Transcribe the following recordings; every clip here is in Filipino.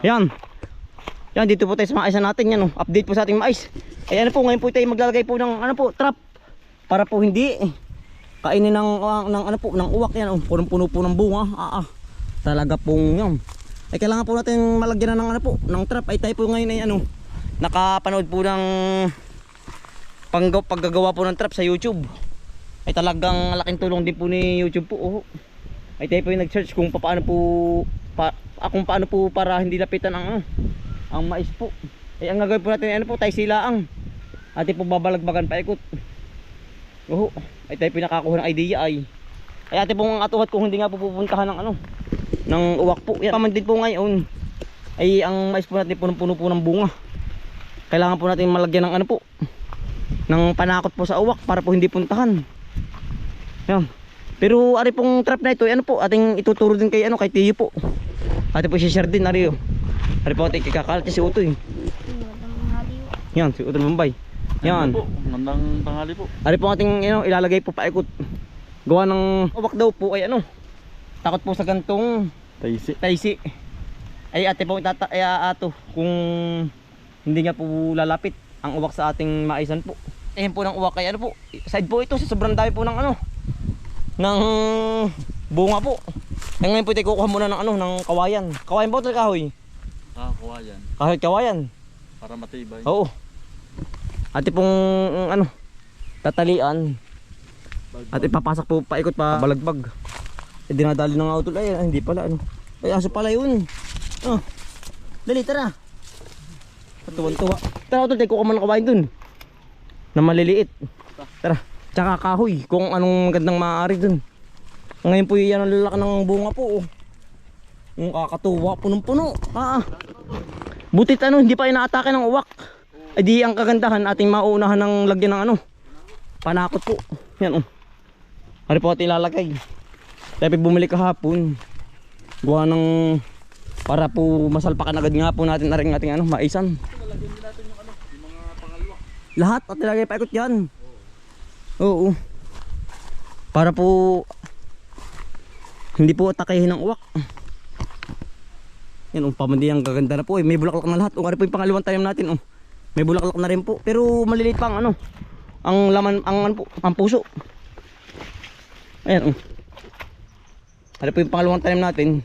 Yan. Yan, dito po tayo sa mais natin. Yan, oh. Update po sa ating mais. Ayan po, ngayon po tayo maglalagay po ng ano po, trap. Para po hindi kainin ng ano po, ng uwak. Yan, oh. Punong-puno po ng bunga. Talaga pong yan. Ay kailangan po natin malagyan na ng ano po, ng trap. Ay tayo po ngayon ay ano, nakapanood po ng paggagawa po ng trap sa YouTube. Ay talagang laking tulong din po ni YouTube po. Oh. Ay tayo po yung nag-search kung paano po kung paano po para hindi lapitan ang mais po. Ay ang gagawin po natin ano po, tayo silaang. Atin po babalagbagan paikot. Oh. Ay tayo po nakakuha ng idea ay atin pong atuhat kung hindi nga po pupuntahan ng ano, ng uwak po. Yan paman din po ngayon ay ang mais po natin punong-puno po ng bunga. Kailangan po natin malagyan ng ano po, ng panakot po sa uwak para po hindi puntahan. Yan. Pero ari pong trap na ito, ano po, ating ituturo din kay ano, kay Tiyo po. Ating po si-share din ari oh. Ari po ating kakakalti si Utoy. Yan, si Utoy Bombay. Yan. Magandang tanghali po. Ari po ating ilalagay po paikot. Gawa ng uwak daw po ay ano, takot po sa gantong taysi. Ay ate po ato kung hindi nga po lalapit ang uwak sa ating maisan po. Ayan po ng uwak ay ano po, side po ito sa sobrang dami po ng ano, ng bunga po. Ay ngayon po tayo kukuha muna ng ano, ng kawayan. Kawayan po ito kahoy. Kawayan. Kawayan. Para matibay. Oo. Ate pong ano, tatalian. At ipapasok po paikot pa balagbag. Eh dinadali ng auto ay hindi pala ano. Ay aso pala yun. Oh. Dali tara. Tuwan-tuwa. Tara auto tayo kukuha muna ng kawayan dun. Na maliliit. Tara. Tsaka kahoy kung anong magandang maaari dun. Ngayon po yan ang lalaki ng bunga po. Yung kakatuwa, punong-puno. Butit ano, hindi pa inaatake ng uwak. Ay di ang kagandahan ating mauunahan ng lagyan ng ano, panakot po. Yan oh. Hari po ating ilalagay. Tayo bumili kahapon. Gawa ng para po masalpakan agad nga po natin na rin ating ano, maisan. Lalagyan din natin yung ano, yung mga pangalwa. Lahat at ilagay paikot yan. Oo. Para po hindi po atakehin ng uwak. Yan pamandi ang gaganda na po. May bulaklak na lahat. Ano po yung pangalawang tanim natin oh. May bulaklak na rin po. Pero maliliit pa ang ano, ang laman, ang ano po, ang puso. Ayan oh. Ano po yung pangalawang tanim natin.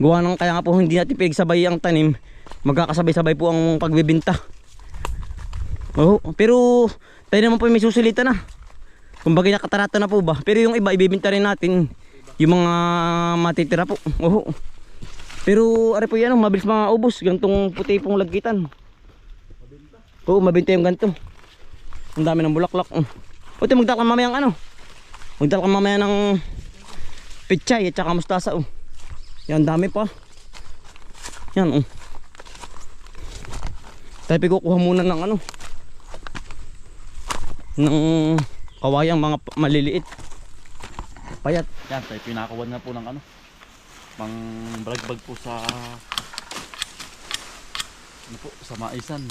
Gawa ng kaya nga po hindi natin pinagsabay ang tanim. Magkakasabay-sabay po ang pagbibinta. Oh, pero tayo naman po may susulitan na. Kumbaga nakatarata na po ba. Pero yung iba ibibinta rin natin. Yung mga matitira po. Oh. Pero ari po yan, mabilis mga ubos. Gantong puti pong lagkitan. Oo, mabinta yung ganto. Ang dami ng bulaklak. O ito magdala ka mamaya ng ano. Magdala ka mamaya ng pechay at saka mustasa. Yan, dami pa. Yan. Tayo kukuha muna ng ano, ng kawayang mga maliliit. Payat. Yan, tayo pinakawan na po ng ano, pang balagbag po sa ano po, sa maisan.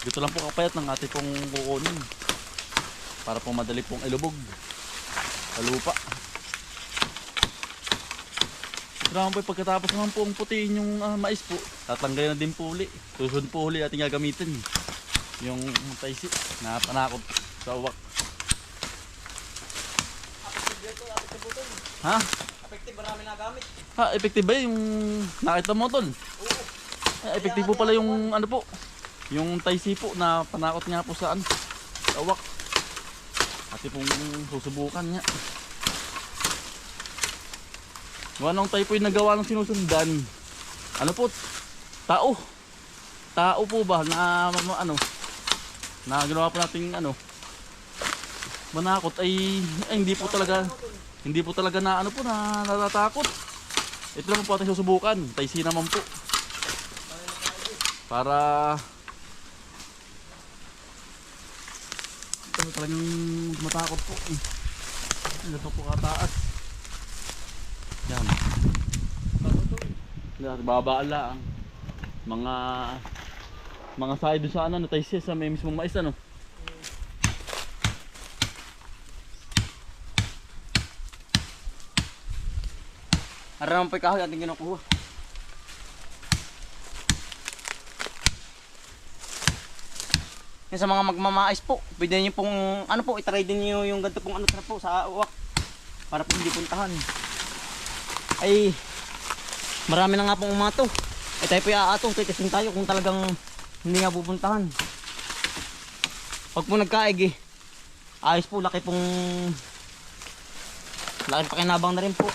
Dito lang po kapayat ng ating pong kukunin para po madali pong ilubog sa lupa. Ito naman po pagkatapos naman po ang putiin yung mais po, tatanggalin na din po uli. Susunod po uli ating gagamitin yung taysi na panakot sa uwak. Ha? Effective, marami na gamit. Ha, effective ba yung nakita mo tol? Oo. Effective po pala yung ano po, yung taysi po na panakot nga po sa ano, sa uwak. Ati pong susubukan nga. Anong tayo po yung nagawa ng sinusundan? Ano po? Tao. Tao po ba na ano, na ginawa po natin ano, manakot ay hindi po talaga na ano po na natatakot. Ito naman po ating susubukan. Taysi naman po. Para ito talagang matakot po. Ito po kataas. Yan. Babaan lang. Mga side sa ano, taysi sa may mismong mais ano. Araw po yung kahoy ating kinukuha. Yan sa mga magmamais po, pwede niyo pong ano po, i-try din niyo yung ganito pong ano trap po sa uwak para po hindi puntahan. Ay marami na nga pong umato. Ay tayo po iaatong, titising tayo kung talagang hindi nga pupuntahan. Pag po nagkaig ayos po, laki pakinabang na rin po.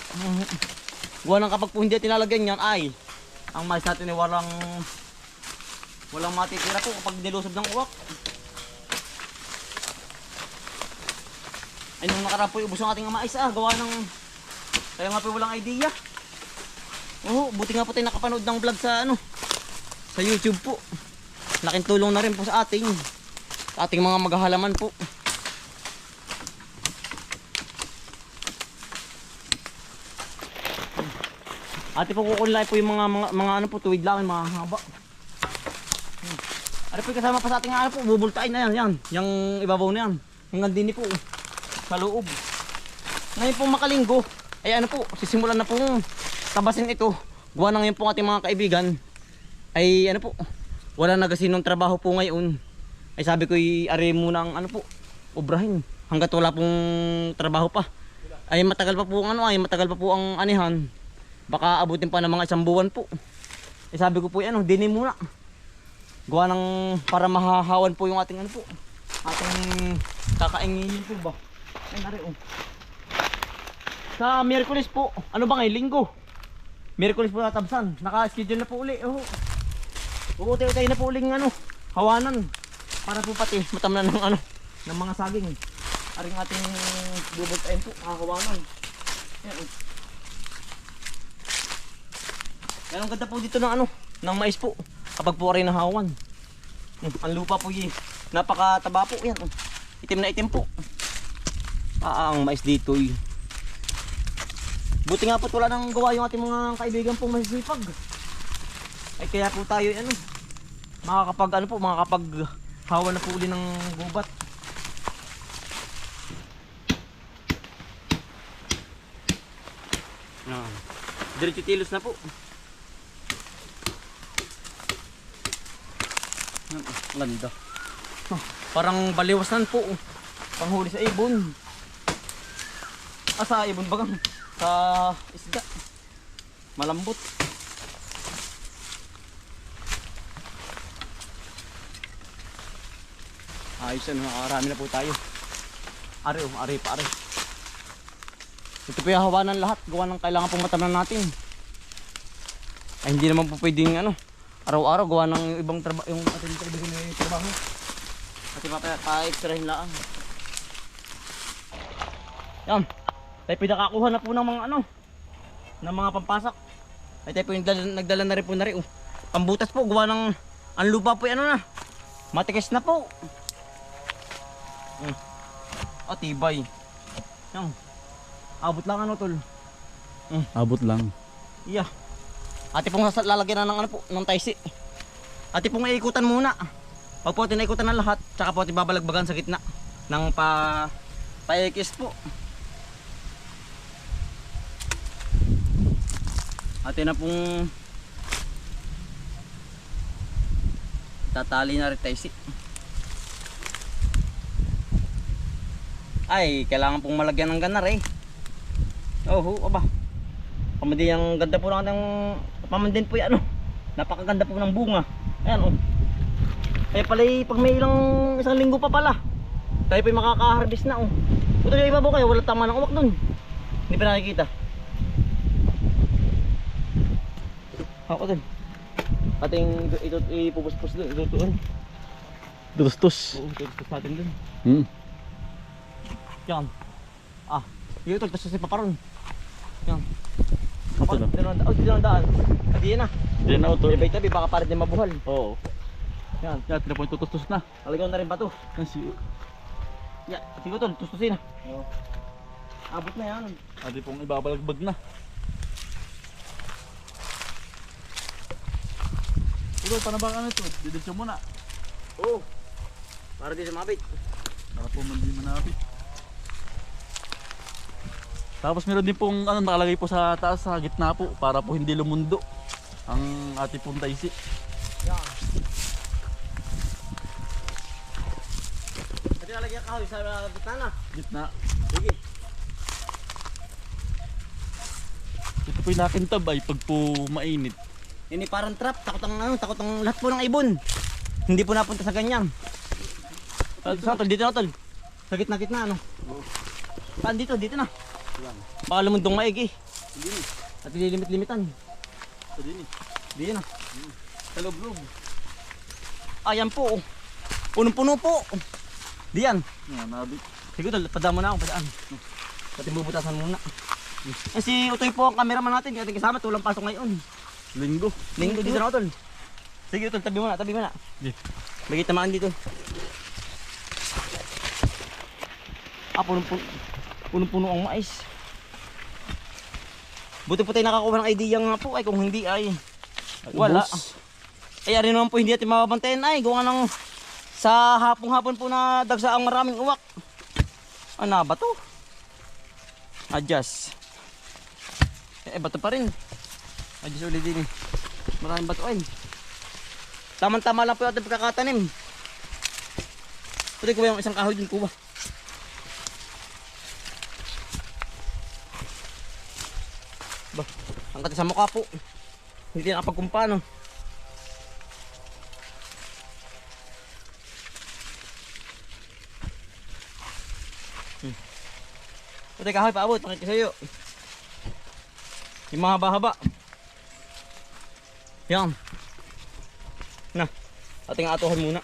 Gawa ng kapag po hindi tinalagyan yan ay ang mais natin ay walang matitira po kapag nilusob ng uwak. Ay nung nakaraan po ubos ang ating mais gawa ng kaya nga po walang idea. Oo, buti nga po tayo nakapanood ng vlog sa sa YouTube po. Laking tulong na rin po sa ating mga maghahalaman po. Ate po kukulay po yung mga ano po, tuwid lang, mga haba. Ano po kasama pa sa ating po, bubultain na yan. Yung ibabaw na yan. Hanggang din po sa loob. Ngayon po makalinggo, ay ano po, sisimulan na pong tabasin ito. Gawa na ngayon po ating mga kaibigan. Ay ano po, wala na kasi nung trabaho po ngayon. Ay sabi ko i-are muna ang ano po, obrahin. Hanggat wala pong trabaho pa. Ay matagal pa po ang anihan. Baka abutin pa ng mga 1 buwan po. Eh sabi ko po dinin muna. Gawa ng para mahahawan po yung ating ating kakaingin po ba. Ay nari Sa Miyerkules po, ano ba ngayon, Linggo? Miyerkules po tatabsan. Naka-schedule na po uli. Uutay na po uling hawanan. Para po pati matamnan ng mga saging. Aring ating bubultayin po, hawanan. Yan Yan ang ganda po dito ng ng mais po. Kapag po rin nahawan. Ang lupa po napakataba po yan. Itim na itim po. Ang mais dito Buti nga po wala nang gawa yung ating mga kaibigan po masisipag. Ay kaya po tayo makakapag hawan na po uli ng gubat. Diretso tilos na po. Ganda. Parang baliwasan po. Panghuli sa ibon. Sa ibon bagang. Sa isda. Malambot. Ayos nakakarami na po tayo. Ari pa. Ito po yung hawanan lahat. Gawa ng kailangan pong matamnan natin. Ay hindi naman po pwedeng araw-araw gawa ng ibang trabaho, yung ating kaibigan na trabaho. At pa-extrahin lang. Yan. Tayo po nakakuha na po ng mga ng mga pampasak. Ay tayo po nagdala na rin po Pambutas po, gawa ng ang lupa po matigas na po. Tibay. Yan. Abot lang tol. Abot lang. Iya. Ate pong lalagyan na ng taysi. Ate pong iikutan muna. Pag po tinaikutan na lahat, tsaka po babalagbagan sa gitna ng paikis po. Ate na pong tatali na rin taysi. Ay, kailangan pong malagyan ng ganar aba. Pamandi ang ganda po ng pamandin po napakaganda po ng bunga. Ayan Ay pala pag may isang linggo pa pala tayo po makaka-harvest na Ito yung iba po kayo, wala tama ng uwak dun. Hindi pa nakikita. Ako dun. Ating ito ipupuspos dun. Ito doon. Tustos. Oo, tustos natin dun. Yan. Ito tustos si paparon. Yan. Kapag dito ng daan. Hindi na. Hindi na ito. Tabi baka para din mabuhal. Oo. Yan. Yan, tinapoy tutustos na. Talagaw na rin ba ito? Yan, sige tol, tustusin Oo. Abot na yan. Adi pong ibabalagbag na. Ito, panabakan ito. Diditsyo muna. Oo. Para di sumabit. Para po man di manapit. Tapos meron din pong nakalagay po sa taas, sa gitna po, para po hindi lumundo ang ating pong taysi. Yan. lagyan kahoy sa gitna na. Gitna. Sige. Ito po yung nakintab ay pag po mainit. Ini parang trap, takot ang lahat po ng ibon. Hindi po napunta sa ganyan. Sa tol, dito na tol. Sa gitna ano. Saan dito na. Baka lumundong maigi. Hindi ni. At ililimit-limitan. Ito din eh. Dito na. Sa loob-loob. Ayan po. Punong-puno po. Diyan. Yan, nabit. Sige tol, padama na ako, padaan. Pati bubutasan muna. Eh si Utoy po ang cameraman natin, ating kasama, tulang pasok ngayon. Linggo. Linggo dito na ako tol. Sige tol, tabi mo na. Di. Bagi tamaan dito. Punong-puno ang mais. Buti po tayo nakakuha ng idea nga po, ay kung hindi ay wala. Ay ari naman po hindi natin mababantayan ay gawa ng sa hapong-hapon po na dagsa ang maraming uwak. Ano ba to? Adjust. Bato pa rin. Adjust ulit din. Maraming bato ay. Tama-tama lang po yung ating pagkakatanim. Pwede ko ba yung isang kahoy din kuha? Ba, ang kati sa mukha po. Hindi nakapagkumpa no. Pwede kahoy paabot, nakikisayo. Yung mga haba-haba. Yan. Na, ating atuhan muna.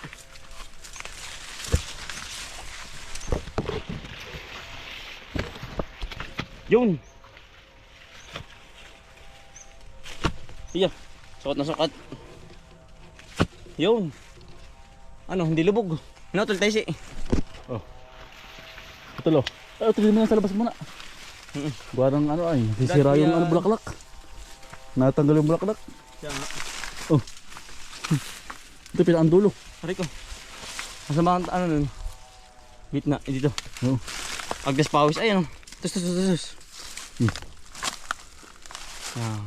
Yun. Iya, sukat na sukat. Yun. Ano, hindi lubog. Ano, tultay si. Oh. Ito lo. Ito din mo na sa labas muna. Guarang ano ay, sisira yung ano, bulaklak. Natanggal yung bulaklak. Yan nga. Oh. Ito pinaan dulo. Aray ko. Masama ang ano nun. Gitna, dito. Oo. Agdas pawis, ay ano. Tus. Yan.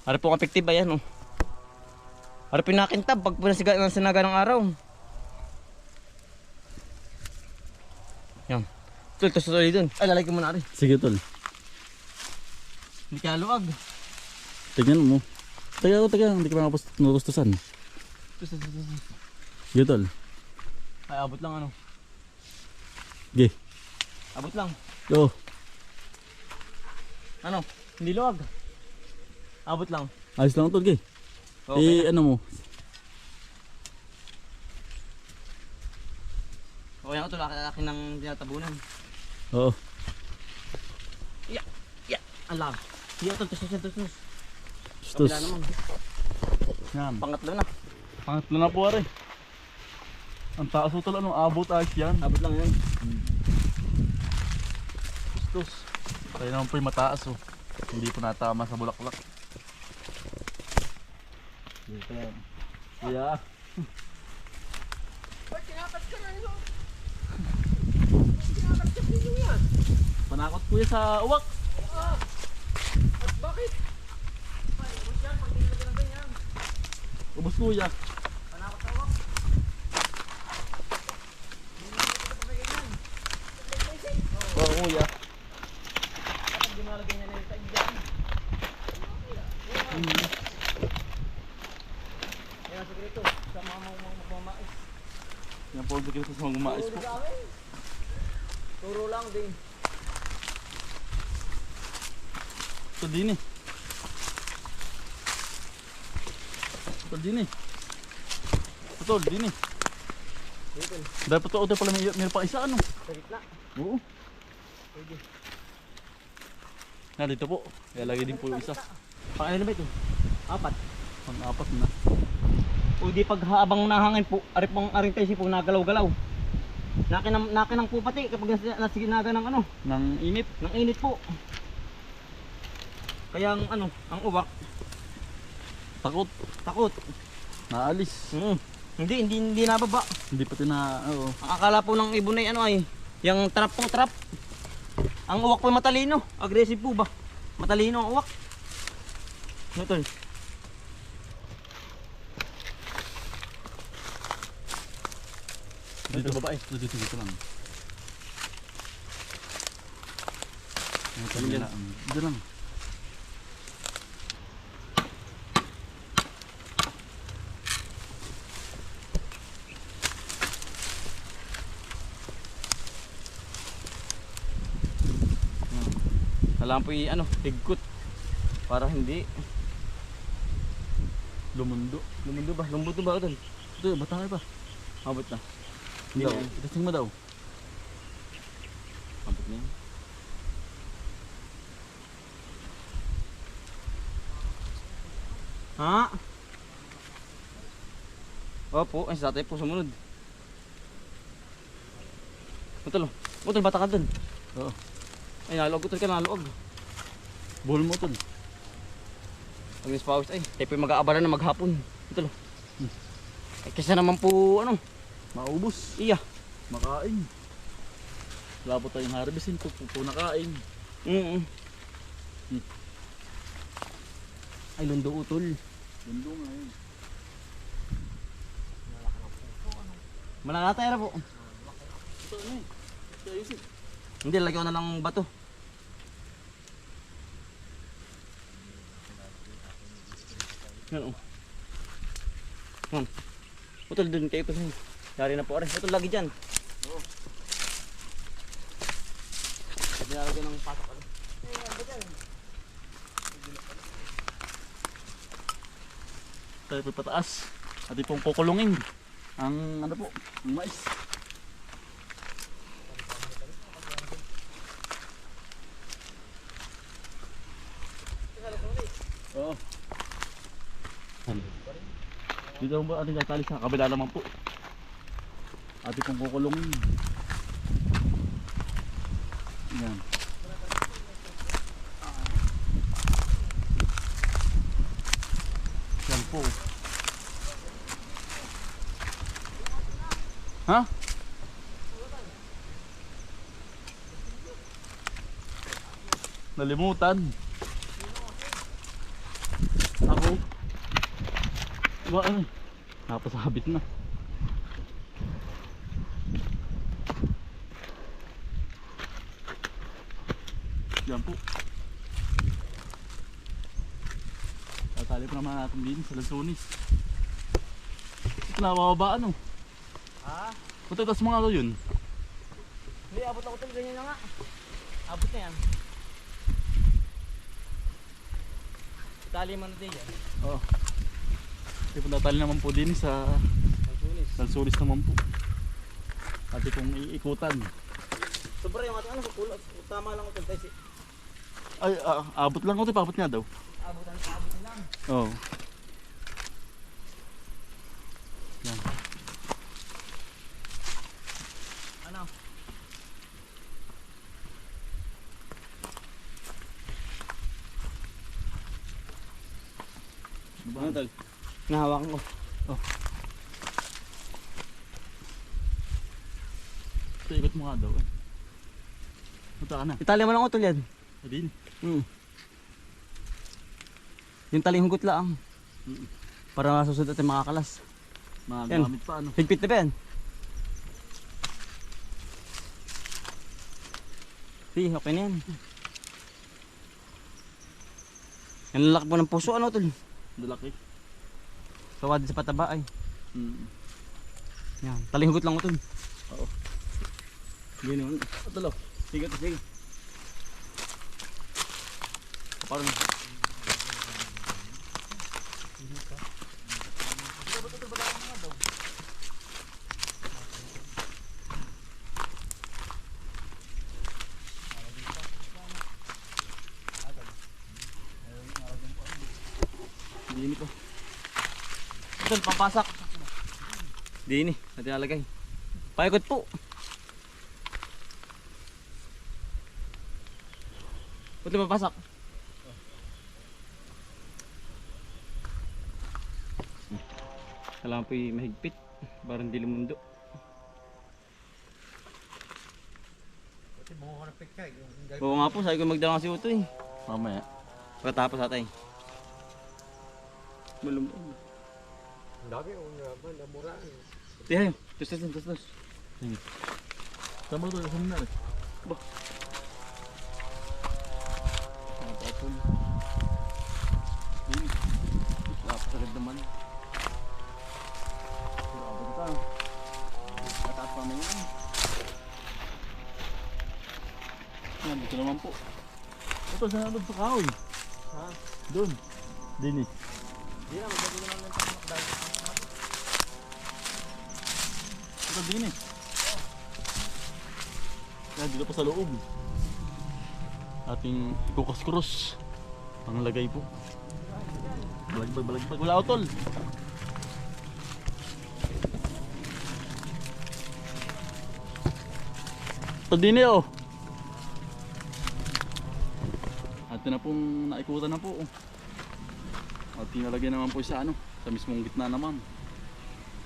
Ari po ang effective ayan oh. Ari pinakintab pag sinaga ng araw. Yan. Tus dun. Ay lalagay ko muna rin. Sige tol. Hindi kaya luwag. Tignan mo. Taga, hindi ka nagustusan. Tus. Sige tol. Ay abot lang ano. Sige. Abot lang. Go. Ano? Hindi luwag. Abot lang. Ayos lang tol, sige. Okay. Ano mo? Okay ako ito, laki ng tinatabunan. Oo. Yeah. Alam. Hindi ako tus. Tus. Kabila naman. Yan. Pangatlo na. Pangatlo na po ari. Ang taas mo tol, ano, abot ayos yan. Abot lang yan. Tus. Tayo naman po yung mataas oh. Hindi po natama sa bulaklak. Dito yan. Yeah. Ba't tinapat ka na nyo? Tinapat ka ninyo yan? Panakot po yan sa uwak. At bakit? Ay, ubos yan pag dinilagyan ng ganyan. Ubus kuya. Panakot sa wak. Oo kuya. Kapag dinalagyan niya na yung taig dyan. Yan ang sekreto sa mga magmamais. Yan po ang sekreto sa mga gumais po. Turo lang din. Ito din eh. Ito din eh. Ito din eh. Dapat ito pala may pa isa ano. Sa gitna. Oo. Pwede. Na dito po. Kaya lagi din po yung isa. Pakailan ba ito? 4. Pang-apat na. O di pag habang nahangin po, aring tayo po nagalaw-galaw. Nakinang po pati kapag nasiginaga ng ano, Nang init. ng init po. Kaya ang ano, ang uwak, Takot. takot. Naalis. Hindi nababa. Hindi pati na, oo. Ang akala po ng ibon ay ano ay, yung trap po trap. Ang uwak po ay matalino. Aggressive po ba? Matalino ang uwak. Ano tol? Dito babae. Dito lang. Dito lang. Kailangan po ano, higkot. Para hindi Lumundo. lumundo ba? Lumbuto ba ito? Ito, batangay pa. Abot na. Hindi daw. Itasing mo daw. Abot na yan. Ha? Opo, ay sa tatay po sumunod. Utol, utol bata ka dun. Oo. Ay naluog, utol ka naluog. Buhol mo tol. Ang spouse ay, tayo po mag-aabala na maghapon. Utol. Ay kesa naman po ano, Maubos. iya. Makain. Wala po tayong harvestin. Po nakain. Mm. Ay lundo utol. Bundo nga yun. Malalata era po. Ito ano eh. Ito ayusin. Hindi, lagyan ko na lang bato. Yan o. Yan. Utol dun kayo kasi. Dari na po rin. Utol lagi dyan. Oo. Dinalagyan ng patok ano. Tayo po pataas. At pong kukulungin. Ang ano po. Ang mais. Oo. Dito lang ba ating tatali sa kabila naman po. Ating pong kukulungin. Yan. Yan po. Ha? Nalimutan. Ako. Ba ano? Napasabit na. Yan po. Tatali pa naman natin din sa Lansones. Ito na mababa ano? Ha? Punta tas mga ano yun? Hindi, abot ako tol. Ganyan na nga. Abot na yan. Itali mo natin yan. Oo. Kasi tatali naman po din sa Ang sunis. Lansones naman po. Ati kong iikutan. Sobra yung ating ano, kukulo. Tama lang ito. Kasi Ay, abot lang ko ito. Paabot nga daw. abot lang lang. Oo. Yan. Ano? Ano tol? Nahawakan ko. Ito, ikot mo nga daw eh. Punta ka na. Itali mo lang utol yan. Adin. Yung taling hugot lang. Mm. Para masusunod natin mga kalas. Mga Yan. gamit pa ano. Higpit na ba yan? Sige, okay na yan. Yan lalaki po ng puso ano tol. Dalaki. Kawad sa pataba ay. Mm. Yan. Taling hugot lang utol. Oo. Ganoon. Atalo. Sige, sige. Parang Dini po. Ito, pampasak. Dini, natin nalagay. Paikot po. Ito papasak. Kailangan po yung mahigpit para hindi lumundo. Oo nga po, sabi ko magdala si Uto eh. mamaya. Pagkatapos atay. Malumbo. Ang dami, ang naman, namuraan. Tiyayo, tus. Sige. Tama ito, kasama na rin. Ba? Napakapul. Hindi. Napakagad naman. Grabe ka. Kataas pa na yun. Yan, dito naman po. Ito, saan doon sa kahoy? Ha? Doon. Dini. Hindi na, magbago naman ng pagkamakdal. Ito din eh. Kaya dito pa sa loob. Ating ikukas-cross. Ang lagay po. Balagbag. Wala utol. Ito din eh oh. At na pong naikutan na po. At tinalagyan naman po sa ano. Sa mismong gitna naman.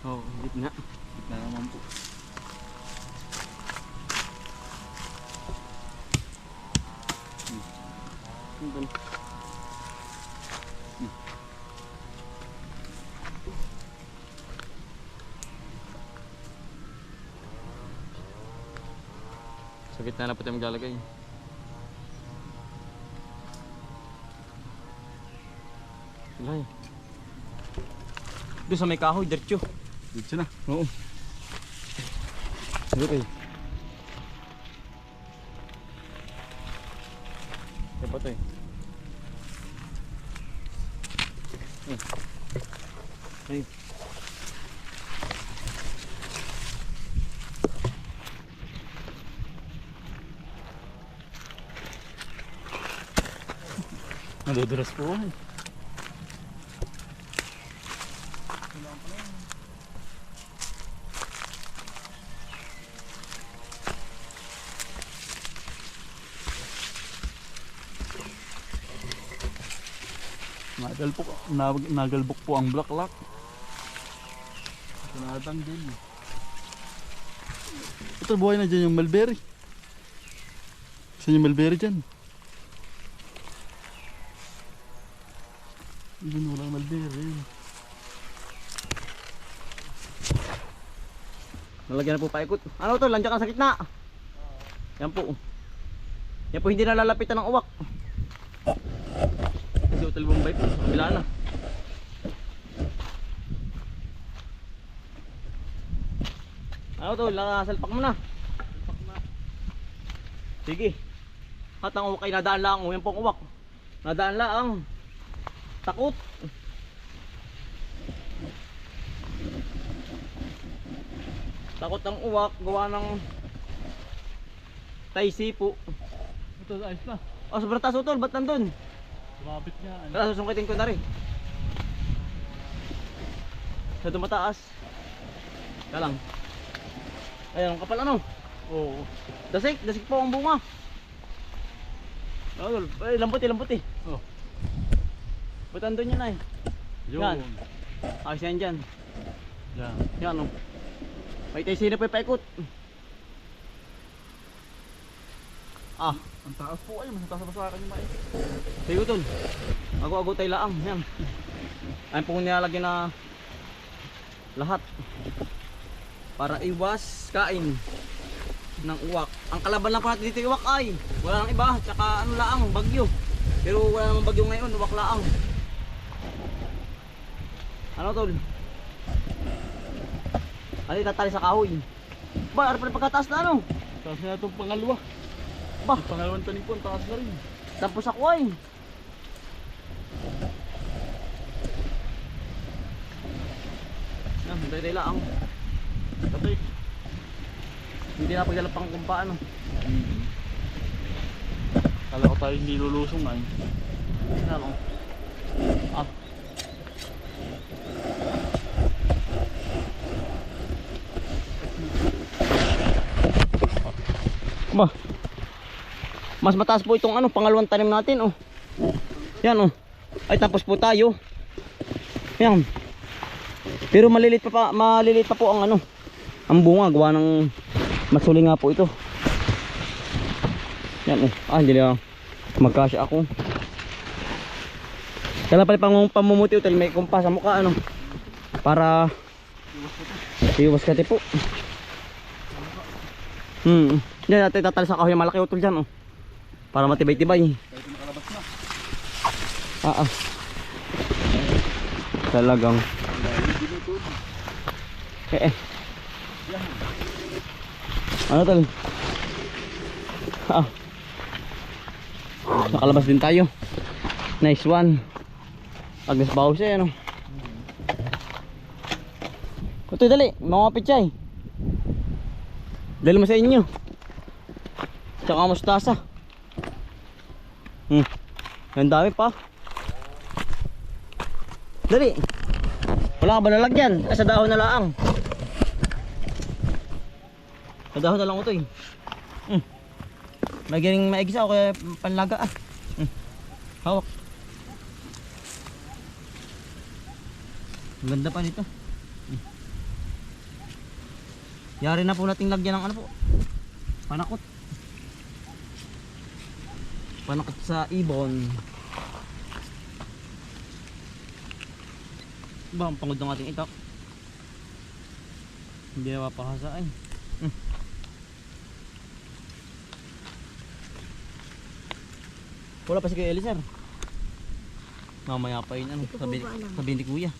Oo, gitna. Gitna naman po. Sandal. Sa gitna na po tayo maglalagay. Wala eh. Doon sa may kahoy, diretso. Dito na. Oo. Okay. Kaya ba ito eh? Ay. Nadudulas po. Nagalbok po ang blacklock. Tinatanggal. Ito buhay na dyan yung mulberry. Saan yung mulberry dyan? Yun walang mulberry. Nalagyan na po paikot. Ano to? Landiyan ka sa gitna. Yan po. Yan po hindi nalalapitan ng uwak. Kasi Hotel Bombay po. Kabila na. Ano to? Salpak mo na. Sige. At ang uwak ay nadaan lang. Yan po ang uwak. Nadaan lang. Takot. Takot ang uwak. Gawa ng taisi po. Ito ayos na. Oh, sobrang taas utol. Ba't nandun? Sumabit niya. Tara, susungkitin ko na rin. Sa dumataas. Kaya lang. Ayan, ang kapal ano? Oo. Dasik po ang bunga. Oh, ay, lamputi. Oh. Ba't andun yan ay? Yan. Yun. Ayos yan dyan. Yan. Yan o. May tayo sino pa ipaikot. Ah, Ang taas po ay. Mas taas pa sa akin yung mais. sige utol. Ago-ago tayo laang. Yan. Ayun po nilalagyan na lahat. Para iwas kain ng uwak. Ang kalaban lang po natin dito uwak ay wala nang iba. Tsaka ano laang, bagyo. Pero wala namang bagyo ngayon, uwak laang. Ano tol? Ano itatali sa kahoy? Ba, ano pala pagkataas na ano? Taas na itong pangalawa. Ba, Yung pangalawang tanim po, ang taas na rin. tampos ako ay. Yan, hintay tayo laang. Katik. Hindi na pagdala pang kung paano. Kala ko tayo hindi lulusong ay. Ano? Ah. Ba. Mas mataas po itong ano, pangalawang tanim natin, oh. Yan, oh. Ay tapos po tayo. Yan. Pero maliliit pa po ang ano, ang bunga gawa ng masuli nga po ito. Yan, oh. Ah, hindi na magkasya ako. Kaya pala pang pamumuti util, may kumpas sa mukha ano. Para iwas kati po. Yan natin tatali sa kahoy malaki utol dyan oh. Para matibay-tibay. Kahit nakalabas na. Talagang. Ano tol? Nakalabas din tayo. Nice one. Agnes bawas eh ano. Ito dali, mga pichay. Dali mo sa inyo. Tsaka mustasa. Ang dami pa. Dali. Wala ka ba nalagyan? Sa dahon na lang. Sa dahon na lang ito eh. May galing maigisa o kaya panlaga ah. Hawak. Ang ganda pa nito. Yari na po nating lagyan ng ano po. Panakot. Panakot sa ibon. Ba, ang pangod ng ating itak. Hindi na mapakasaan. Wala pa si Kuya Eliezer. Mamaya pa yun ano, sabi ni Kuya.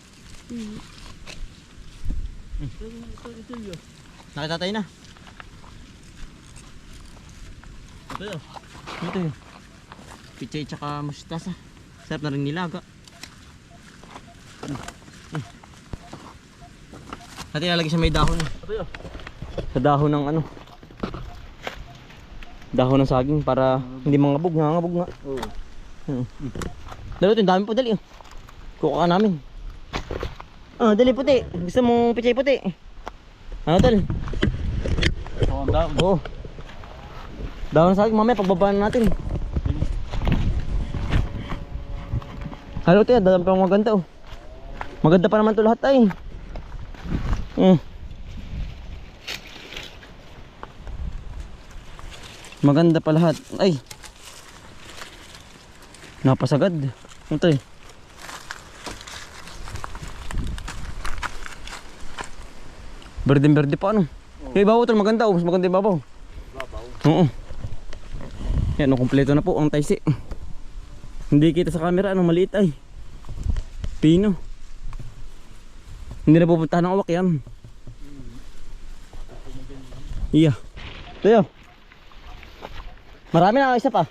Nakita tayo na. Ito yun. Ito yun. Pichay tsaka mustasa. Sarap na rin nilaga. Natin lalagay sa may dahon. Ito yun. Sa dahon ng ano. Dahon ng saging para hindi mangabog. Nangangabog nga. Oo. Dali ito, dami po dali. Kukuha ka namin. Dali puti. Gusto mong pichay puti. Ano tol? Ang dahon. Oo. Dahon ng saging mamaya pagbabaan natin. Halo ito yan, dami pa maganda oh. Maganda pa naman ito lahat ay. Maganda pa lahat. Ay. Napasagad. Ito eh. Berde-berde pa ano. Yung ibabaw ito maganda oh. Mas maganda yung ibabaw. Oo. Yan oh, kompleto na po ang taisi. Hindi kita sa camera ano, maliit ay. Pino. Hindi na pupuntahan ng uwak yan. Iya. Ito yun. Marami na, isa pa.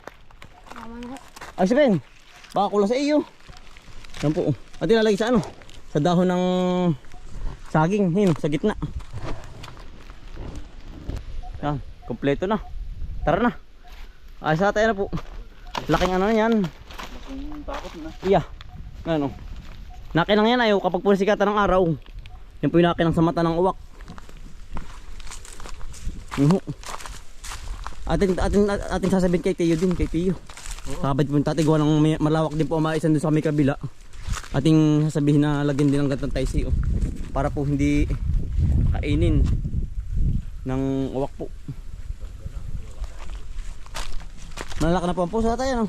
Ay sabihin, baka kulang sa iyo. Yan po. At ilalagay sa ano? Sa dahon ng saging, yun, sa gitna. Yan, kompleto na. Tara na. Ayos na tayo na po. Laking ano na yan. Laking takot na. Iya. Ano? Nakinang yan ayaw kapag punisikatan ng araw. Yan po yung nakinang sa mata ng uwak. Atin sasabihin kay Tiyo din, kay Tiyo. Sabad po yung tatay, gawa ng malawak din po ang maisan doon sa may kabila. Ating sasabihin na lagyan din ng gantang taisi oh, para po hindi kainin ng uwak po. Malalaki na po ang puso na tayo no?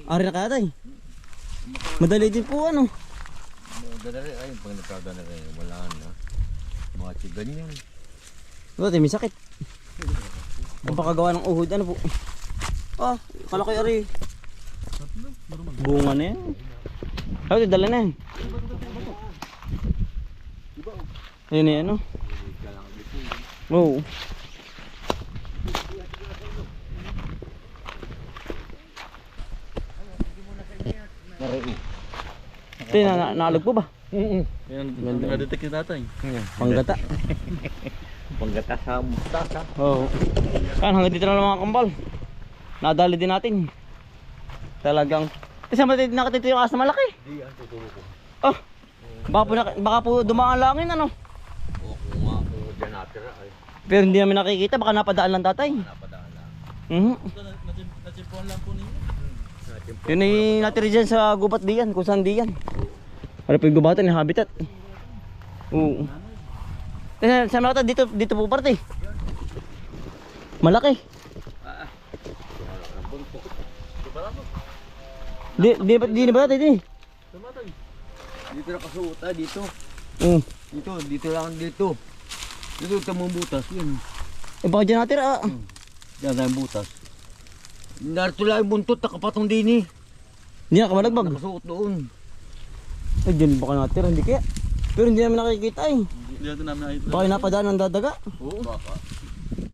Ari na kaya tayo. Madali din po ano. Madali ay pag nagkagana rin wala na. Mga tigan yan. Ito may sakit. Ang pakagawa ng uhod ano po. Kalaki ari. Bunga na yan. Ay, dala na yan. Ayun na yan no. Oo. Ito naalog po ba? Yan, na-detect yung tatay. Panggata. Panggata sa mustasa. Oo. Kan hanggang dito na lang mga kambal. Nadali din natin. Talagang kasi nakatito yung aso na malaki. Di yan tuturo ko. Oh. Baka po dumaan langin ano. O kung nga kung dyan natira ay Pero hindi namin nakikita, baka napadaan lang tatay. napadaan na. Nachipuan lang po ninyo. Yun ay natiri dyan sa gubat diyan, kung saan diyan. Ano po yung gubatan, yung habitat. Oo. Sa mga dito po parte. Malaki. Di na ba natin di? Dito nakasuot dito. Oo. Dito lang dito. Ito tamang butas yun. Eh baka dyan natira ah. Yan tayong butas. Narito lang yung buntot, nakapatong din eh. Hindi na kamalagbag. Nakasuot doon. Eh dyan baka natira, hindi kaya. Pero hindi namin nakikita eh. Hindi natin namin nakita. Baka napadaan ang dadaga. Oo. Baka.